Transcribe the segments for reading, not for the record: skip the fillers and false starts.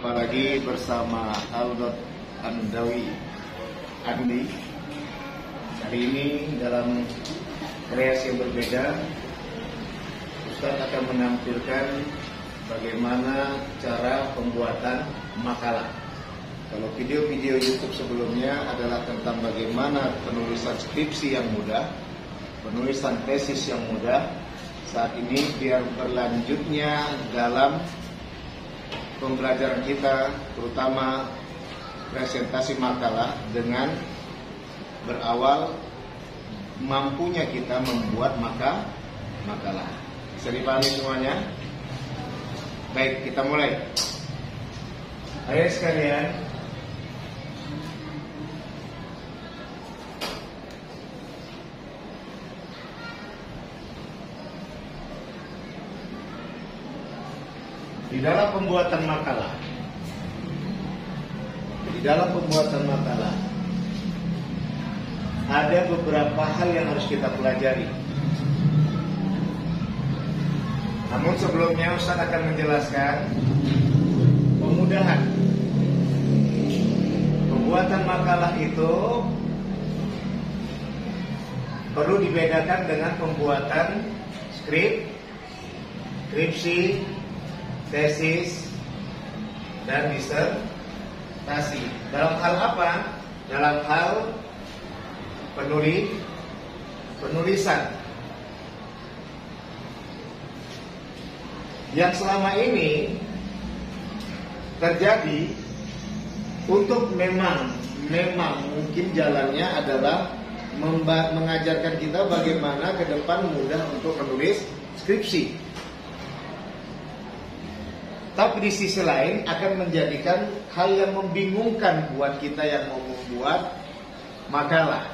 Jumpa lagi bersama Aldot Andawi Andi. Hari ini dalam kreasi yang berbeda, Ustaz akan menampilkan bagaimana cara pembuatan makalah. Kalau video-video YouTube sebelumnya adalah tentang bagaimana penulisan skripsi yang mudah, penulisan tesis yang mudah. Saat ini biar berlanjutnya dalam pembelajaran kita, terutama presentasi makalah, dengan berawal mampunya kita membuat makalah. Bisa dipahami semuanya? Baik, kita mulai. Ayo sekalian, di dalam pembuatan makalah ada beberapa hal yang harus kita pelajari. Namun sebelumnya Ustaz akan menjelaskan pemudahan. Pembuatan makalah itu perlu dibedakan dengan pembuatan skripsi, tesis, dan disertasi. Dalam hal apa? Dalam hal penulisan. Yang selama ini terjadi, untuk memang mungkin jalannya adalah mengajarkan kita bagaimana ke depan mudah untuk menulis skripsi. Tapi di sisi lain akan menjadikan hal yang membingungkan buat kita yang mau membuat makalah.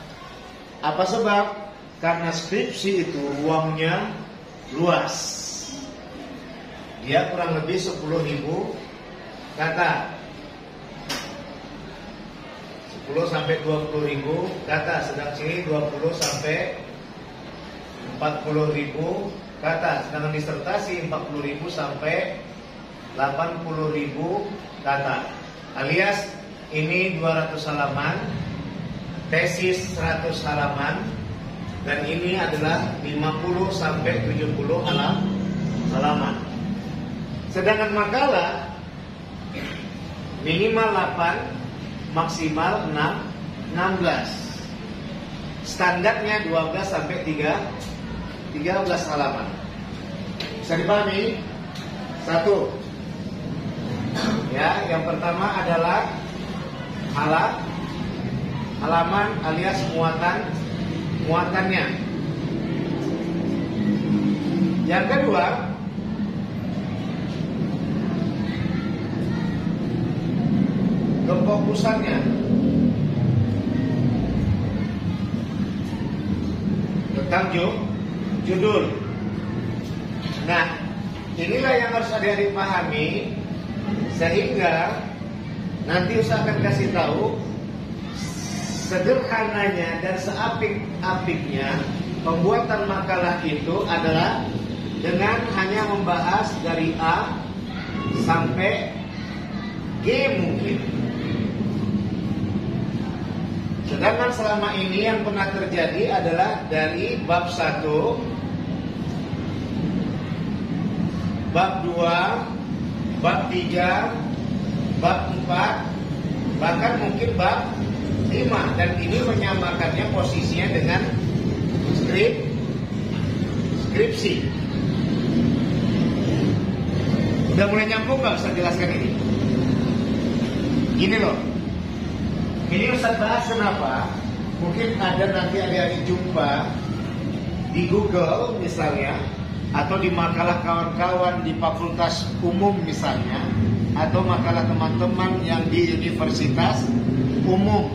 Apa sebab? Karena skripsi itu ruangnya luas. Dia kurang lebih 10.000 kata. 10 sampai 20.000 kata, sedang sini 20 sampai 40.000 kata, sedangkan disertasi 40.000 sampai 80.000 kata. Alias ini 200 halaman, tesis 100 halaman, dan ini adalah 50 sampai 70 halaman. Sedangkan makalah minimal 8, maksimal 16. Standarnya 12 sampai 13 halaman. Bisa dipahami? Satu. Ya, yang pertama adalah halaman alias muatannya. Yang kedua, kefokusannya. Tentang judul. Nah, inilah yang harus adik-adik pahami, sehingga nanti Ustaz akan kasih tahu sederhananya dan seapik-apiknya pembuatan makalah itu adalah dengan hanya membahas dari A sampai G mungkin. Sedangkan selama ini yang pernah terjadi adalah dari bab 1, bab 2, bab 3, bab 4, bahkan mungkin bab 5. Dan ini menyamakannya posisinya dengan skripsi. Udah mulai nyambung gak Ustaz jelaskan ini? Gini loh, ini Ustaz bahas kenapa? Mungkin ada nanti adik-adik jumpa di Google misalnya, atau di makalah kawan-kawan di fakultas umum misalnya, atau makalah teman-teman yang di universitas umum.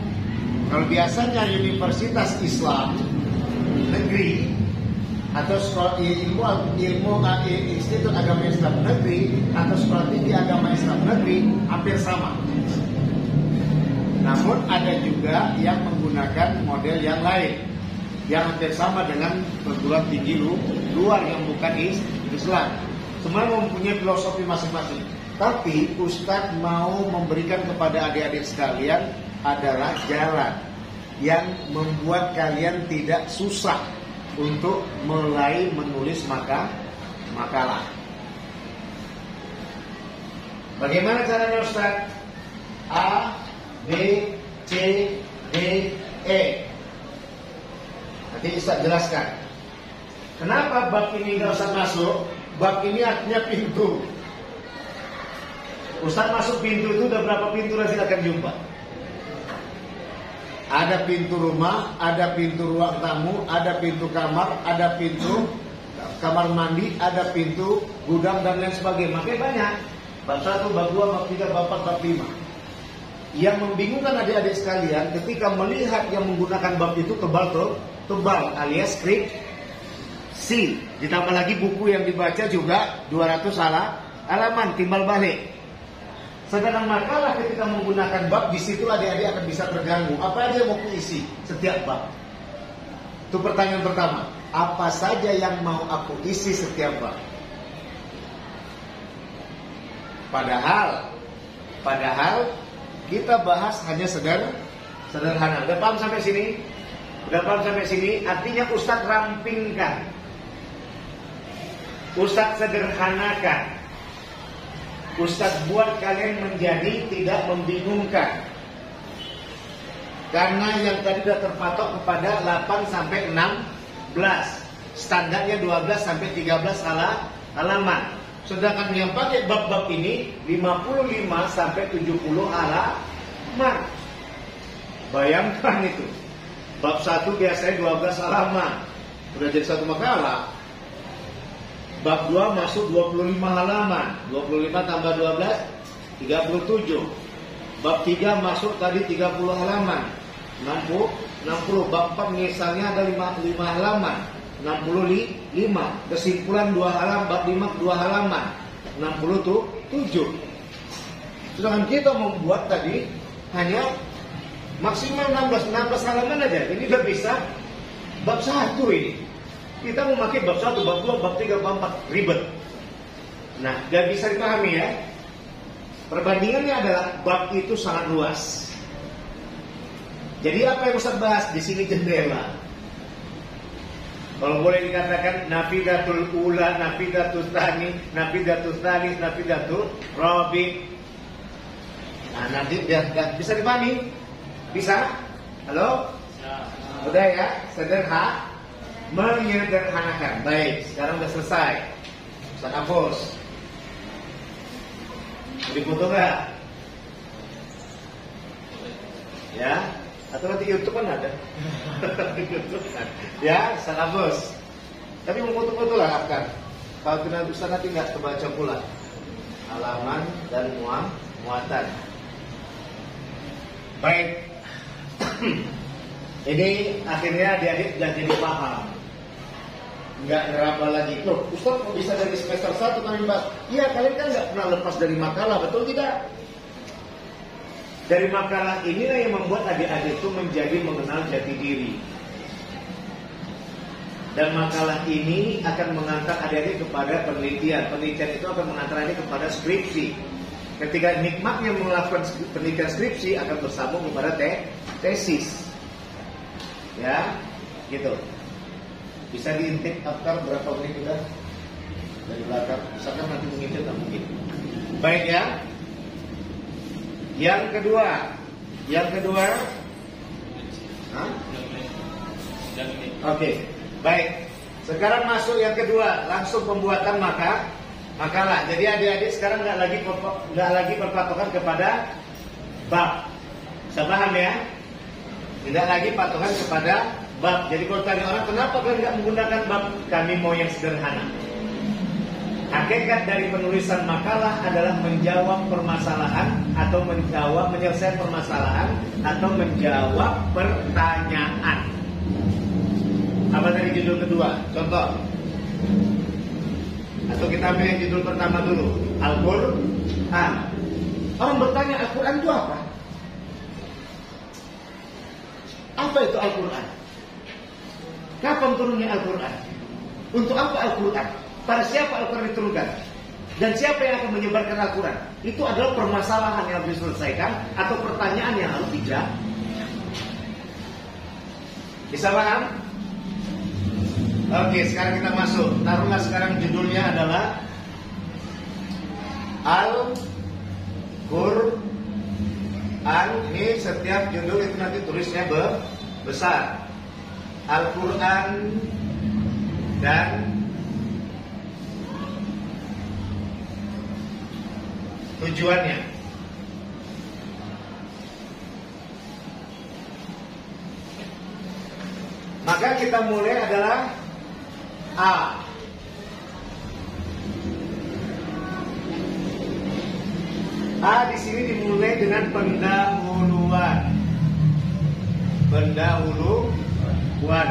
Kalau biasanya universitas Islam negeri atau ilmu Institut Agama Islam Negeri atau sekolah tinggi agama Islam negeri hampir sama. Namun ada juga yang menggunakan model yang lain yang hampir sama dengan perguruan tinggi luar yang bukan Islam. Semua mempunyai filosofi masing-masing. Tapi Ustadz mau memberikan kepada adik-adik sekalian adalah jalan yang membuat kalian tidak susah untuk mulai menulis makalah. Bagaimana caranya Ustadz? A, B, C, D, E. Nanti Ustadz jelaskan. Kenapa bab ini nggak usah masuk? Bab ini artinya pintu. Ustadz masuk pintu itu udah berapa pintu nanti akan jumpa. Ada pintu rumah, ada pintu ruang tamu, ada pintu kamar, ada pintu kamar mandi, ada pintu gudang dan lain sebagainya. Makanya banyak. Bab 1, bab 2, bab 3, bab 4, bab 5. Yang membingungkan adik-adik sekalian ketika melihat yang menggunakan bab itu tebal alias skripsi. Ditambah lagi buku yang dibaca juga 200 halaman timbal balik. Sedangkan makalah ketika menggunakan bab, di situ adik-adik akan bisa terganggu. Apa aja yang mau isi setiap bab? Itu pertanyaan pertama. Apa saja yang mau aku isi setiap bab? Padahal kita bahas hanya sederhana. Udah paham sampai sini? Udah paham sampai sini? Artinya Ustadz rampingkan, Ustadz sederhanakan, Ustadz buat kalian menjadi tidak membingungkan. Karena yang tadi sudah terpatok kepada 8 sampai 16. Standarnya 12 sampai 13 halaman. Sedangkan yang pakai bab-bab ini 55 sampai 70 halaman. Bayangkan itu. Bab 1 biasanya 12 halaman. Udah jadi satu makalah. Bab 2 masuk 25 halaman. 25 tambah 12 37. Bab 3 masuk tadi 30 halaman. 60. Bab 4 misalnya ada 5 halaman. 65. Kesimpulan 2 halaman. Bab 5 2 halaman. 67. Sedangkan kita membuat tadi hanya maksimal 16 halaman aja. Ini udah bisa bab 1 ini. Kita memakai bab 1, bab 2, bab 3, bab 4. Ribet. Nah, gak bisa dipahami ya. Perbandingannya adalah bab itu sangat luas. Jadi apa yang Ustaz bahas? Di sini jendela. Kalau boleh dikatakan nafidatul ula, nafidatul tsani, nafidatul tsalits, nafidatul rabi'. Nah, nanti biar bisa dipahami? Bisa? Halo? Udah ya? Sederhana. Menyederhanakan. Baik, sekarang udah selesai. Ustaz hapus. Difoto gak? Ya? Atau nanti YouTube kan ada? Ya, Ustaz hapus. Tapi mau foto-foto lah akan. Kalau tidak bisa nanti nggak terbaca pula halaman dan muatan. Baik. Ini akhirnya adik-adik sudah jadi paham. Nggak ngeraba lagi. Loh, Ustaz kok bisa dari semester 1 kalian bahas? Iya, kalian kan nggak pernah lepas dari makalah, betul tidak? Dari makalah inilah yang membuat adik-adik itu menjadi mengenal jati diri. Dan makalah ini akan mengantar adik-adik kepada penelitian. Penelitian itu akan mengantar adik kepada skripsi. Ketika nikmatnya melakukan penelitian skripsi akan bersambung kepada tesis. Ya, gitu. Bisa diintip after berapa menit udah dari belakang. Misalkan nanti mengintip nggak mungkin. Baik ya. Yang kedua. Oke. Baik. Sekarang masuk yang kedua, langsung pembuatan makalah. Jadi adik-adik sekarang nggak lagi berpatokan kepada bab. Bisa paham ya? Tidak lagi patokan kepada bab. Jadi kalau tanya orang, kenapa kalian nggak menggunakan bab? Kami mau yang sederhana. Hakikat dari penulisan makalah adalah menjawab permasalahan atau menyelesaikan permasalahan atau menjawab pertanyaan. Apa dari judul kedua? Contoh. Atau kita ambil yang judul pertama dulu. Al-Quran. Orang bertanya, Al-Quran itu apa? Apa itu Al-Quran? Kapan turunnya Al-Quran? Untuk apa Al-Quran? Pada siapa Al-Quran diturunkan? Dan siapa yang akan menyebarkan Al-Quran? Itu adalah permasalahan yang harus diselesaikan atau pertanyaan yang harus dijawab. Bisa paham? Oke, sekarang kita masuk. Taruhlah sekarang judulnya adalah Al-Quran. Ini setiap judul itu nanti tulisnya besar. Al-Quran dan tujuannya. Maka kita mulai adalah A. A di sini dimulai dengan pendahuluan. Pendahuluan.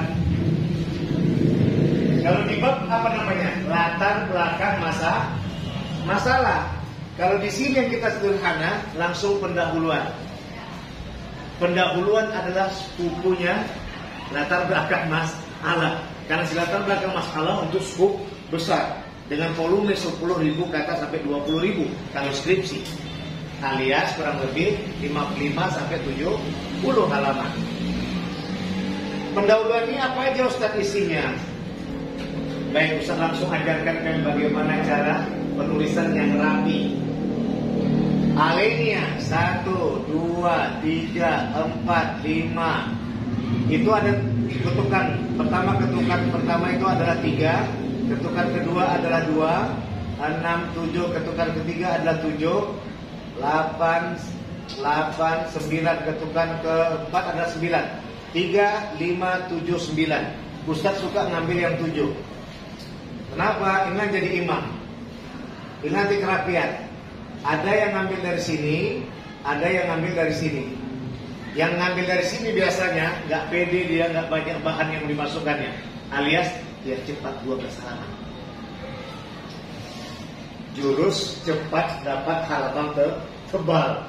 Kalau di bab apa namanya? Latar belakang masalah. Kalau di sini yang kita sederhana, langsung pendahuluan. Pendahuluan adalah sepupunya latar belakang masalah. Karena si latar belakang masalah untuk skup besar dengan volume 10.000 kata sampai 20.000 kalau skripsi, alias kurang lebih 55 sampai 70 halaman. Pendahuluan ini apa aja Ustaz isinya? Baik, Ustaz langsung ajarkan kalian bagaimana cara penulisan yang rapi. Alinea 1, 2, 3, 4, 5. Itu ada ketukan. Ketukan pertama itu adalah 3, ketukan kedua adalah 2, 6, 7, ketukan ketiga adalah 7, 8, 9, ketukan keempat adalah 9. 3, 5, 7, 9. Ustaz suka ngambil yang 7. Kenapa? Ini jadi imam. Ini nanti kerapian. Ada yang ngambil dari sini, ada yang ngambil dari sini. Yang ngambil dari sini biasanya nggak pede, dia nggak banyak bahan yang dimasukkannya, alias dia cepat 12 halaman. Jurus cepat dapat halaman tebal.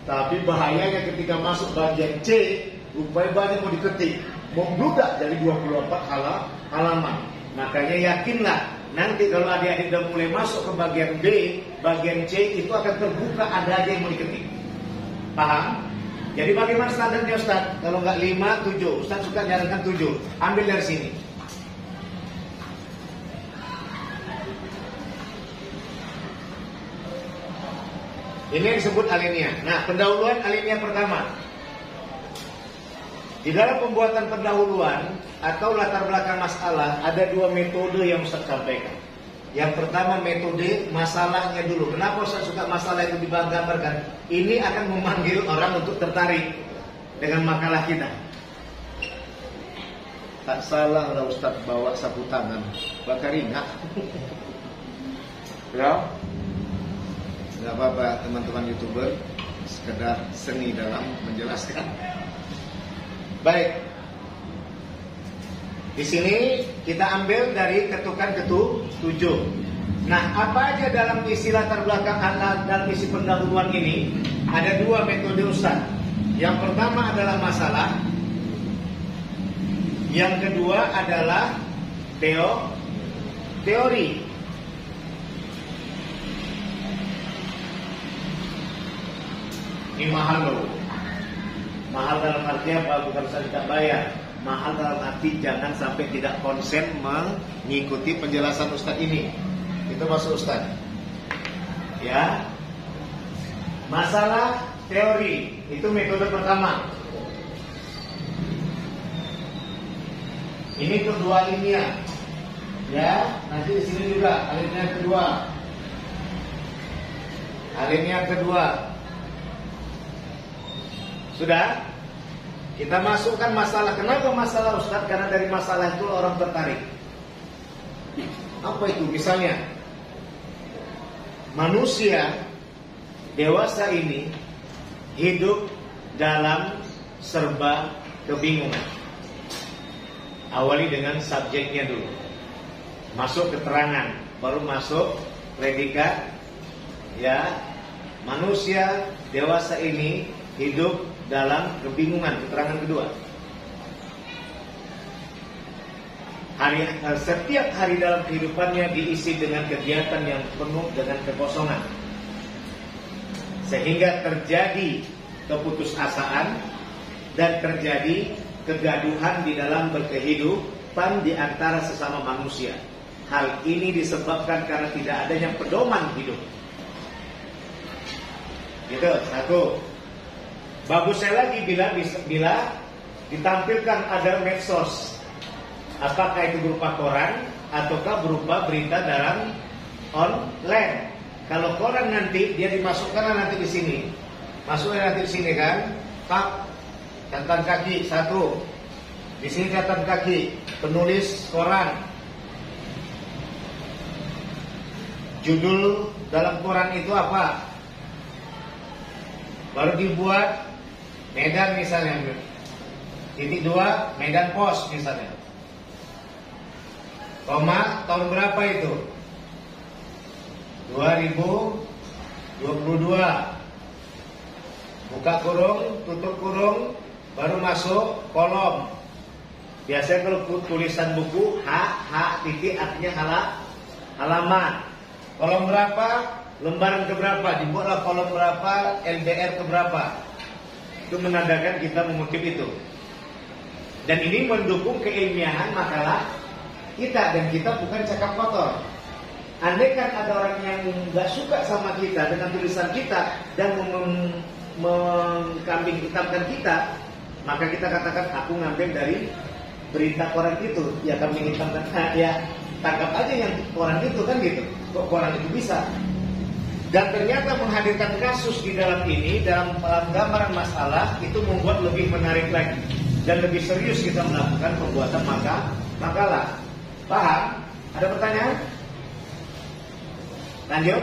Tapi bahayanya ketika masuk bagian C, rupanya banyak mau diketik, membludak dari 24 halaman. Makanya yakinlah nanti kalau adik-adik udah mulai masuk ke bagian B, bagian C itu akan terbuka, ada aja yang mau diketik. Paham? Jadi bagaimana standarnya Ustaz? Kalau nggak 5, 7. Ustaz suka nyarankan 7. Ambil dari sini. Ini yang disebut alinea. Nah, pendahuluan alinea pertama. Di dalam pembuatan pendahuluan atau latar belakang masalah ada 2 metode yang Ustaz sampaikan. Yang pertama metode masalahnya dulu. Kenapa Ustaz suka masalah itu digambarkan? Ini akan memanggil orang untuk tertarik dengan makalah kita. Tak salah lah Ustaz bawa sapu tangan, bakar ingat. Ya, nggak apa-apa teman-teman YouTuber, sekedar seni dalam menjelaskan. Baik. Di sini kita ambil dari ketukan ke-7. Nah, apa aja dalam isi latar belakang dalam isi pendahuluan ini? Ada 2 metode Ustaz. Yang pertama adalah masalah. Yang kedua adalah teori. Ini mahal loh. Mahal dalam arti apa? Bukan Ustaz tidak bayar. Mahal dalam arti jangan sampai tidak konsen mengikuti penjelasan Ustaz ini. Itu maksud Ustaz. Ya. Masalah teori itu metode pertama. Ini kedua alinea. Ya, nanti di sini juga alinea kedua. Alinea kedua. Sudah? Kita masukkan masalah. Kenapa masalah Ustaz? Karena dari masalah itu orang tertarik. Apa itu? Misalnya manusia dewasa ini hidup dalam serba kebingungan. Awali dengan subjeknya dulu. Masuk keterangan, baru masuk predikat. Ya, manusia dewasa ini hidup dalam kebingungan, keterangan kedua. Setiap hari dalam kehidupannya diisi dengan kegiatan yang penuh dengan kekosongan, sehingga terjadi keputusasaan dan terjadi kegaduhan di dalam berkehidupan di antara sesama manusia. Hal ini disebabkan karena tidak adanya pedoman hidup. Gitu, satu. Bagusnya lagi bila ditampilkan ada medsos. Apakah itu berupa koran ataukah berupa berita dalam online. Kalau koran nanti dia dimasukkan nanti di sini. Masuknya nanti di sini kan. Pak, catatan kaki satu. Di sini catatan kaki penulis koran. Judul dalam koran itu apa? Baru dibuat Medan misalnya. Titik 2 Medan Pos misalnya. Koma tahun berapa itu? 2022. Buka kurung, tutup kurung, baru masuk kolom. Biasanya kalau tulisan buku titik artinya halaman. Kolom berapa? Lembaran keberapa? Dibuatlah kolom berapa? LDR keberapa? Itu menandakan kita mengutip itu. Dan ini mendukung keilmiahan makalah kita, dan kita bukan cakap kotor. Andai kan ada orang yang nggak suka sama kita dengan tulisan kita dan mengkambing hitamkan kita, maka kita katakan aku ngambil dari berita koran itu. Ya kambing hitamkan, ya tangkap aja yang koran itu kan gitu. Kok koran itu bisa? Dan ternyata menghadirkan kasus di dalam ini, dalam gambaran masalah itu membuat lebih menarik lagi dan lebih serius kita melakukan pembuatan makalah. Paham? Ada pertanyaan? Lanjut.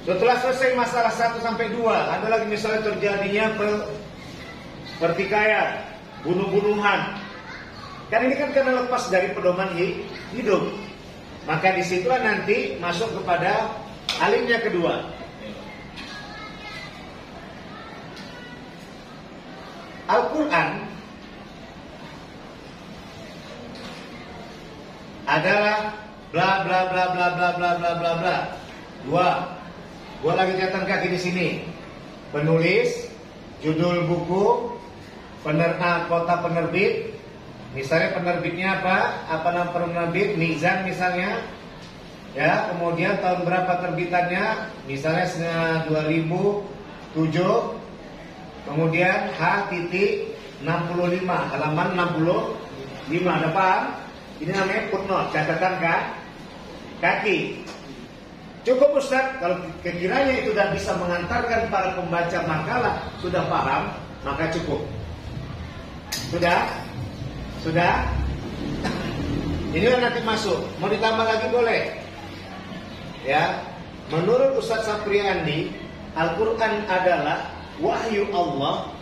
Setelah selesai masalah 1 sampai 2, ada lagi misalnya terjadinya pertikaian, bunuh-bunuhan. Kan ini kan karena lepas dari pedoman hidup. Maka disitulah nanti masuk kepada alimnya kedua. Al-Quran adalah bla bla bla bla bla bla bla bla bla. Gua lagi catatan kaki di sini. Penulis, judul buku, kota penerbit. Misalnya penerbitnya apa? Apa nama penerbit? Mizan misalnya. Ya, kemudian tahun berapa terbitannya? Misalnya 2007. Kemudian H.65, halaman 65. Ada paham? Ini namanya footnote, catatan kaki. Cukup Ustaz, kalau sekiranya itu sudah bisa mengantarkan para pembaca makalah sudah paham, maka cukup. Sudah? Inilah nanti masuk. Mau ditambah lagi boleh. Ya, menurut Ustaz Sapriandi, Al-Quran adalah wahyu Allah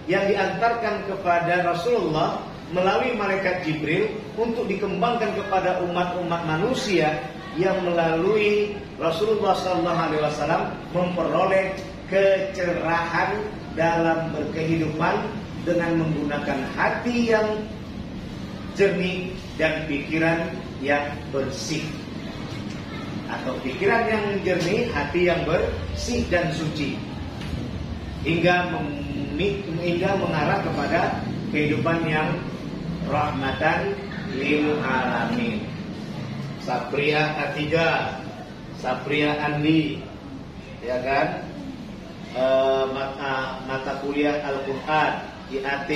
yang diantarkan kepada Rasulullah melalui malaikat Jibril untuk dikembangkan kepada umat-umat manusia yang melalui Rasulullah SAW memperoleh kecerahan dalam berkehidupan dengan menggunakan hati yang jernih dan pikiran yang bersih. Atau pikiran yang jernih, hati yang bersih dan suci, hingga mengarah kepada kehidupan yang rahmatan lil alamin. Sapria Atiga, Sapria Andi, ya kan? Mata kuliah Al-Quran IAT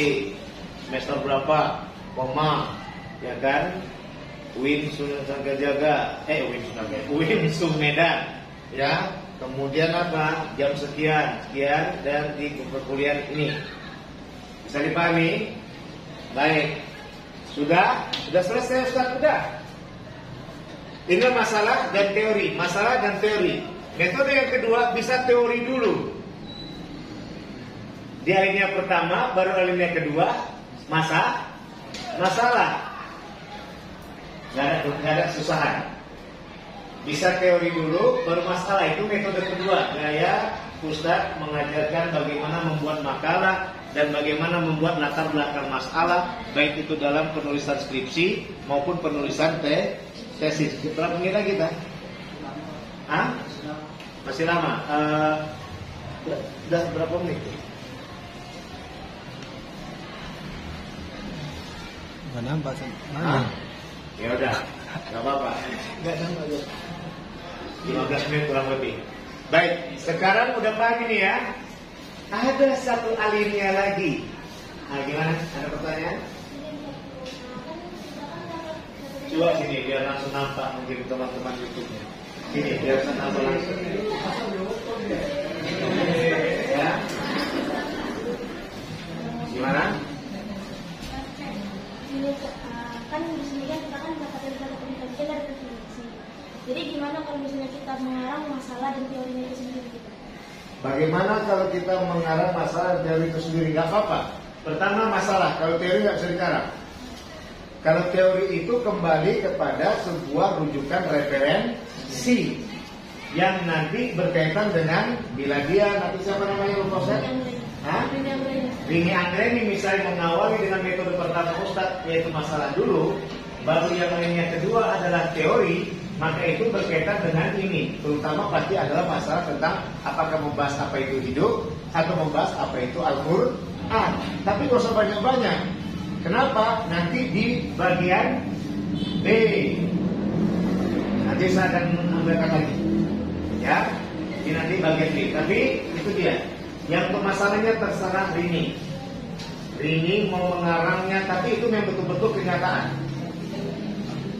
semester berapa? Koma, ya kan? Win Sumedan, ya. Kemudian apa? Jam sekian dan di perkuliahan ini. Bisa dipahami? Baik. Sudah selesai Ustaz? Sudah. Ini masalah dan teori. Metode yang kedua bisa teori dulu. Di alinea pertama, baru alinea kedua masalah. Gak ada susahan. Bisa teori dulu, baru masalah. Itu metode kedua, gaya Ustadz mengajarkan bagaimana membuat makalah dan bagaimana membuat latar belakang masalah, baik itu dalam penulisan skripsi maupun penulisan tesis. Berapa menit kita? Hah? Masih lama. Udah berapa menit? Nggak nampak sih. Ya udah, nggak apa-apa. Nggak nampak ya. 15 menit kurang lebih. Baik, sekarang udah paham ini ya. Ada satu alinea lagi. Nah, gimana? Ada pertanyaan? Coba sini biar langsung nampak mungkin teman-teman YouTube-nya. Sini biar nampak langsung. Ya. Gimana? Kan di sini kan kita kan kata-kata pengkajian dari definisi. Jadi gimana kalau misalnya kita mengarang masalah dan teorinya itu sendiri gitu? Bagaimana kalau kita mengarang masalah dari itu sendiri? Gak apa-apa. Pertama masalah, kalau teori nggak bisa dikarang. Kalau teori itu kembali kepada sebuah rujukan referensi yang nanti berkaitan dengan bila dia nanti siapa namanya Ustaz? Rini Anggreni misalnya mengawali dengan metode pertama Ustadz yaitu masalah dulu, baru yang lainnya kedua adalah teori, maka itu berkaitan dengan ini, terutama pasti adalah masalah tentang apakah membahas apa itu hidup atau membahas apa itu Al-Quran. Tapi gak usah banyak-banyak. Kenapa? Nanti di bagian B. Nanti saya akan ambilkan lagi. Ya, ini nanti bagian B. Tapi itu dia. Yang pemasarannya terserah Rini. Rini mau mengarangnya, tapi itu memang betul-betul kenyataan.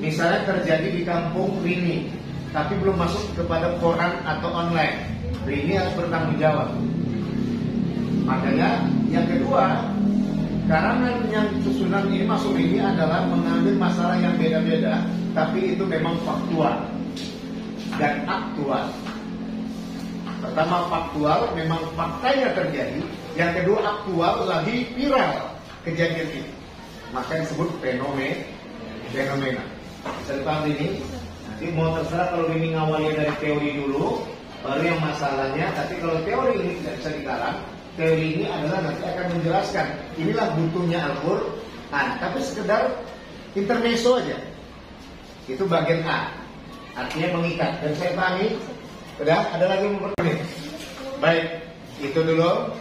Misalnya terjadi di kampung Rini, tapi belum masuk kepada koran atau online. Rini harus bertanggung jawab. Makanya yang kedua, karangan yang susunan ini masuk ini adalah mengambil masalah yang beda-beda, tapi itu memang faktual dan aktual. Pertama faktual, memang faktanya terjadi. Yang kedua aktual, lagi viral kejadian ini. Maka disebut fenomena. Bisa dipahami ini? Nanti mau terserah kalau ini ngawalnya dari teori dulu, baru yang masalahnya. Tapi kalau teori ini tidak bisa dikarang, teori ini adalah nanti akan menjelaskan inilah butuhnya Al-Quran. Tapi sekedar intermezzo aja. Itu bagian A. Artinya mengikat. Dan saya pahami. Sudah, ada lagi yang bertanya? Baik, itu dulu.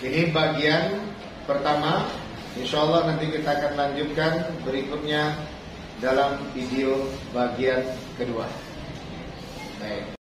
Ini bagian pertama. Insya Allah nanti kita akan lanjutkan berikutnya dalam video bagian kedua. Baik.